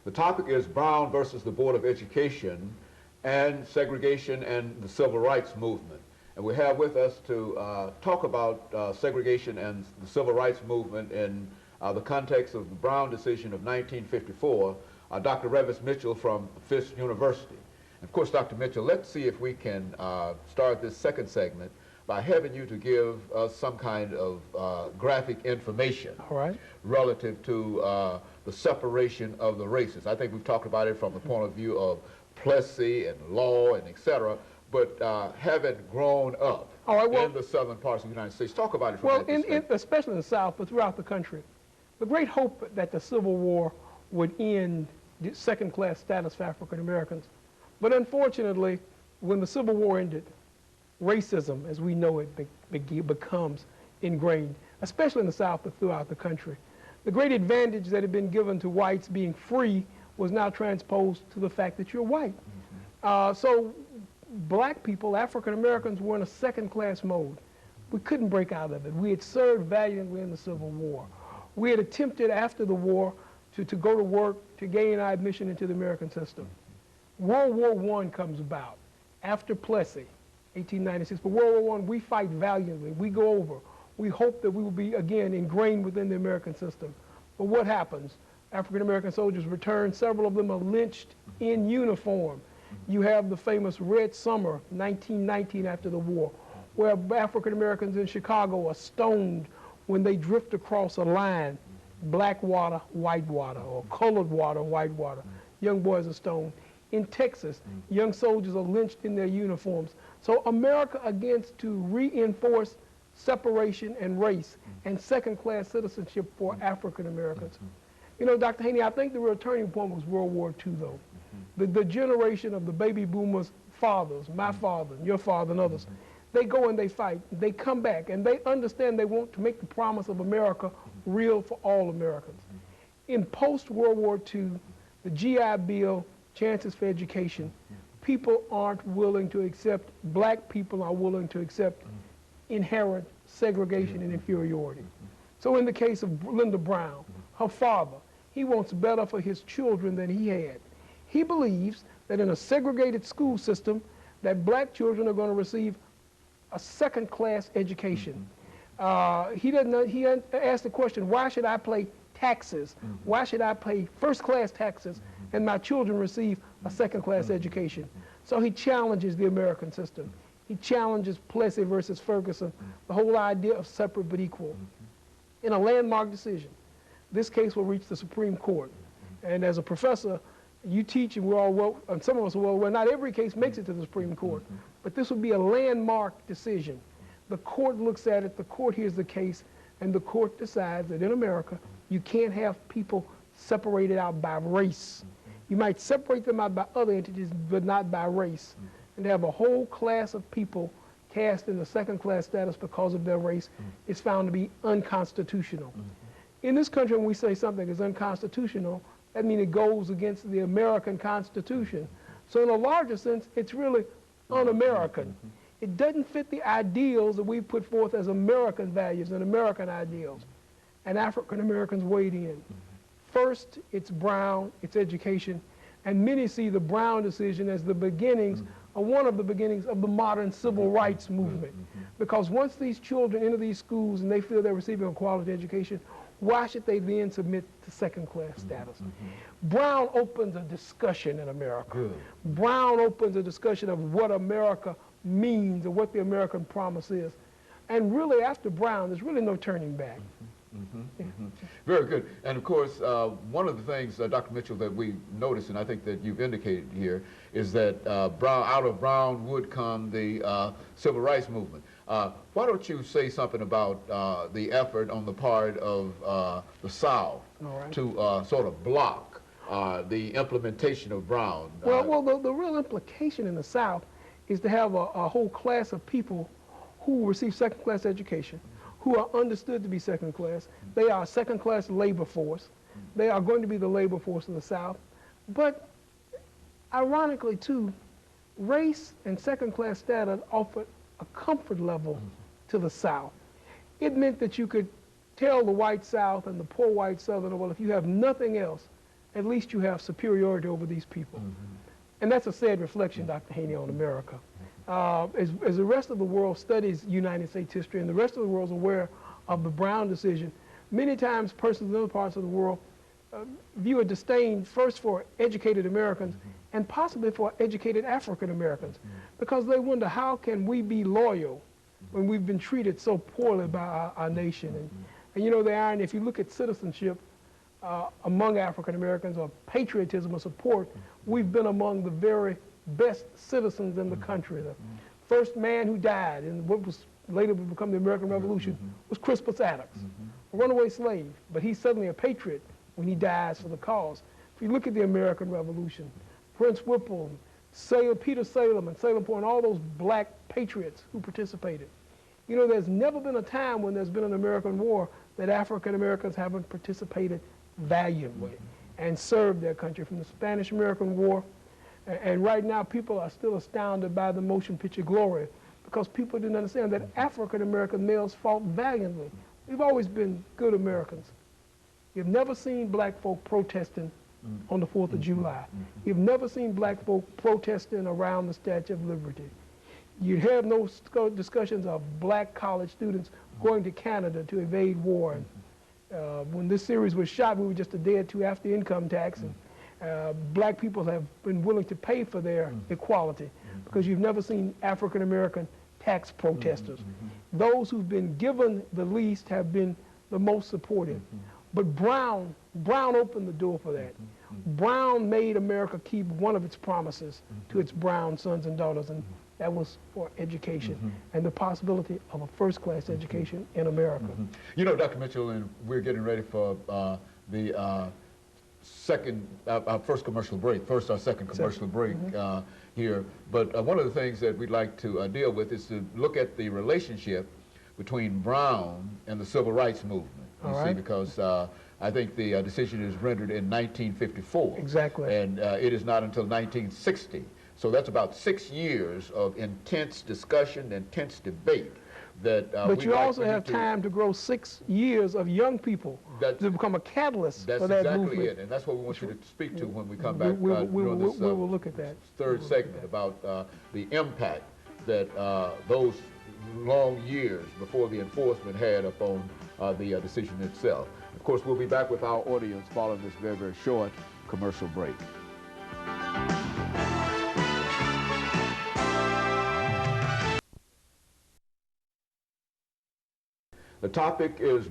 The topic is Brown versus the Board of Education and segregation and the Civil Rights Movement. And we have with us to talk about segregation and the Civil Rights Movement in the context of the Brown decision of 1954, Dr. Revis Mitchell from Fisk University. And of course, Dr. Mitchell, let's see if we can start this second segment by having you to give us some kind of graphic information relative to the separation of the races. I think we've talked about it from the point of view of Plessy and law and et cetera, but having grown up in the southern parts of the United States, talk about it from that perspective. Especially in the South, but throughout the country. The great hope that the Civil War would end second-class status for African Americans. But unfortunately, when the Civil War ended, racism, as we know it, becomes ingrained, especially in the South, but throughout the country. The great advantage that had been given to whites being free was now transposed to the fact that you're white. So black people, African Americans, were in a second-class mode. We couldn't break out of it. We had served valiantly in the Civil War. We had attempted after the war to go to work, to gain our admission into the American system. World War I comes about after Plessy, 1896. But World War I, we fight valiantly. We go over. We hope that we will be, again, ingrained within the American system. But what happens? African-American soldiers return. Several of them are lynched in uniform. You have the famous Red Summer, 1919, after the war, where African-Americans in Chicago are stoned when they drift across a line, black water, white water, or colored water, white water. Young boys are stoned. In Texas, young soldiers are lynched in their uniforms. So America begins to reinforce separation and race and second-class citizenship for African Americans. You know, Dr. Haney, I think the real turning point was World War II, though. The generation of the baby boomers' fathers, my father, your father, and others, they go and they fight. They come back, and they understand they want to make the promise of America real for all Americans. In post-World War II, the GI Bill, chances for education, people aren't willing to accept, black people are willing to accept inherent segregation and inferiority. So in the case of Linda Brown, her father, he wants better for his children than he had. He believes that in a segregated school system, that black children are going to receive a second-class education. He asked the question, why should I pay taxes? Why should I pay first-class taxes and my children receive a second-class education? So he challenges the American system. He challenges Plessy versus Ferguson, the whole idea of separate but equal. In a landmark decision, this case will reach the Supreme Court. And as a professor, you teach, and we're all well, and some of us are well, not every case makes it to the Supreme Court, but this would be a landmark decision. The court looks at it, the court hears the case, and the court decides that in America, you can't have people separated out by race. You might separate them out by other entities, but not by race. And to have a whole class of people cast in the second-class status because of their race is found to be unconstitutional. In this country, when we say something is unconstitutional, that means it goes against the American Constitution. So in a larger sense, it's really un-American. It doesn't fit the ideals that we put forth as American values and American ideals. And African Americans weighed in. First, it's Brown, it's education, and many see the Brown decision as the beginnings, or one of the beginnings of the modern civil rights movement. Because once these children enter these schools and they feel they're receiving a quality education, why should they then submit to second-class status? Brown opens a discussion in America. Brown opens a discussion of what America means and what the American promise is. And really, after Brown, there's really no turning back. Very good. And of course, one of the things, Dr. Mitchell, that we noticed, and I think that you've indicated here, is that out of Brown would come the civil rights movement. Why don't you say something about the effort on the part of the South to sort of block the implementation of Brown? Well, the real implication in the South is to have a whole class of people who receive second-class education, who are understood to be second-class. They are a second-class labor force. They are going to be the labor force of the South. But ironically, too, race and second-class status offered a comfort level to the South. It meant that you could tell the white South and the poor white Southerner, well, if you have nothing else, at least you have superiority over these people. And that's a sad reflection, Dr. Haney, on America. As the rest of the world studies United States history and the rest of the world is aware of the Brown decision, many times persons in other parts of the world view a disdain first for educated Americans and possibly for educated African Americans, because they wonder, how can we be loyal when we've been treated so poorly by our nation? And you know, the irony, if you look at citizenship among African Americans, or patriotism or support, we've been among the very best citizens in the country. The first man who died in what was later would become the American Revolution was Crispus Attucks, a runaway slave, but he's suddenly a patriot when he dies for the cause. If you look at the American Revolution, Prince Whipple, Peter Salem and Salem Point, all those black patriots who participated. You know, there's never been a time when there's been an American war that African Americans haven't participated valiantly and served their country, from the Spanish-American War. And right now, people are still astounded by the motion picture Glory, because people didn't understand that African American males fought valiantly. We've always been good Americans. You've never seen black folk protesting on the 4th of July. You've never seen black folk protesting around the Statue of Liberty. You have no discussions of black college students going to Canada to evade war. And, when this series was shot, we were just a day or two after income tax, and black people have been willing to pay for their equality, because you've never seen African American tax protesters. Those who've been given the least have been the most supportive. But Brown opened the door for that. Brown made America keep one of its promises to its brown sons and daughters, and that was for education and the possibility of a first-class education in America. You know, Dr. Mitchell, and we're getting ready for the our first commercial break, our second commercial break here. But one of the things that we'd like to deal with is to look at the relationship between Brown and the Civil Rights Movement. You see, because I think the decision is rendered in 1954. Exactly. And it is not until 1960. So that's about 6 years of intense discussion, intense debate. But you also have time to grow 6 years of young people to become a catalyst for that movement. That's exactly it, and that's what we want you to speak to when we come back. We will look at that. Third segment about the impact that those long years before the enforcement had upon the decision itself. Of course, we'll be back with our audience following this very, very short commercial break. The topic is